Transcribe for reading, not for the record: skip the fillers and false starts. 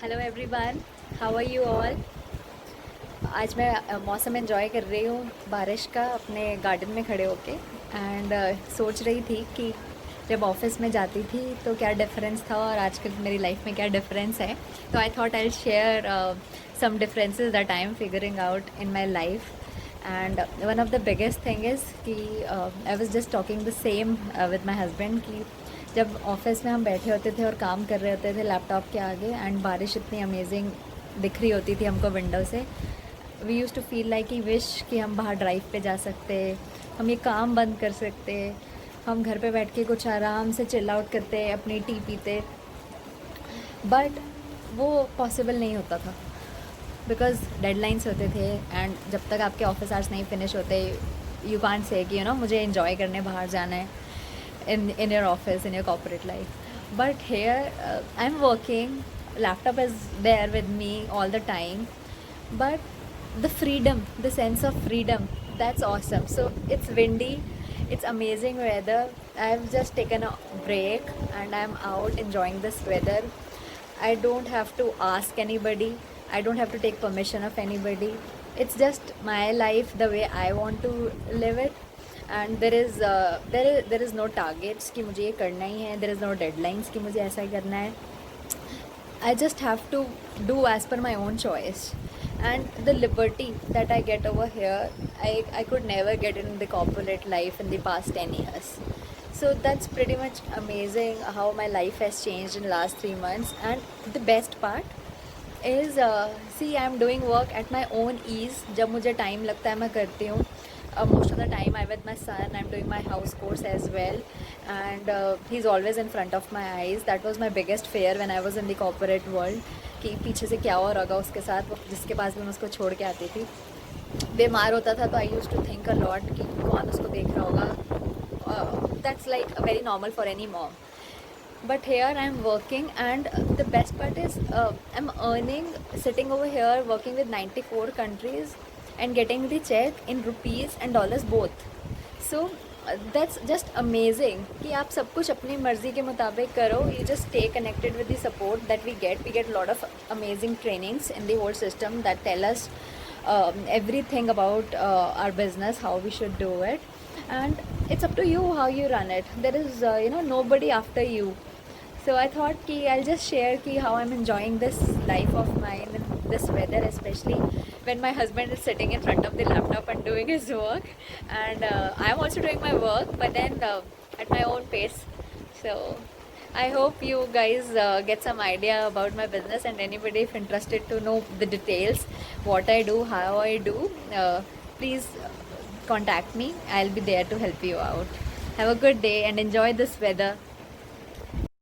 Hello everyone, how are you all. आज मैं मौसम एंजॉय कर रही हूँ बारिश का अपने गार्डन में खड़े होके एंड सोच रही थी कि जब ऑफिस में जाती थी तो क्या डिफरेंस था और आजकल मेरी लाइफ में क्या डिफरेंस है। तो I thought I share some differences that I am figuring out in my life. And one of the biggest thing is कि I was just talking the same with my husband कि जब office में हम बैठे होते थे और काम कर रहे होते थे लैपटॉप के आगे एंड बारिश इतनी अमेजिंग दिख रही होती थी हमको विंडो से, we use to feel like कि विश कि हम बाहर ड्राइव पे जा सकते, हम ये काम बंद कर सकते, हम घर पे बैठ के कुछ आराम से चिल आउट करते अपनी टी पीते। बट वो पॉसिबल नहीं होता था बिकॉज डेडलाइंस होते थे एंड जब तक आपके ऑफिस आवर्स नहीं फिनिश होते यू कांट से कि मुझे इन्जॉय करने बाहर जाना है in your office, in your corporate life. But here, I'm working, laptop is there with me all the time, but the freedom, the sense of freedom, that's awesome. So it's windy, it's amazing weather. I've just taken a break and I'm out enjoying this weather. I don't have to ask anybody, I don't have to take permission of anybody. It's just my life the way I want to live it. And there is no targets कि मुझे ये करना ही है, देर is no deadlines कि मुझे ऐसा ही करना है. I just have to do as per my own choice and the liberty that I get over here, I could never get in the corporate life in the past 10 years. So that's pretty much amazing how my life has changed in the last 3 months. And the best part is see, I'm doing work at my own ease. जब मुझे time लगता है मैं करती हूँ. Most of the time I'm with my son, I'm doing my house course as well, and he's always in front of my eyes. That was my biggest fear when I was in the corporate world कि पीछे से क्या हो रहा होगा उसके साथ, वो जिसके पास भी मैं उसको छोड़ के आती थी. बीमार होता था तो I use to think a lot कि कौन उसको देख रहा होगा. That's like very normal for any mom. But here I'm working, and the best part is I'm earning sitting over here working with 94 countries and getting the check in rupees and dollars both. So that's just amazing कि आप सब कुछ अपनी मर्ज़ी के मुताबिक करो. You just stay connected with the support that we get. We get a lot of amazing trainings in the whole system that tell us everything about our business, how we should do it, and it's up to you how you run it. There is nobody after you. So I thought ki I'll just share ki how I'm enjoying this life of mine in this weather, especially when my husband is sitting in front of the laptop and doing his work, and I'm also doing my work, but then at my own pace. So I hope you guys get some idea about my business, and anybody if interested to know the details, what I do, how I do, please contact me. I'll be there to help you out. Have a good day and enjoy this weather.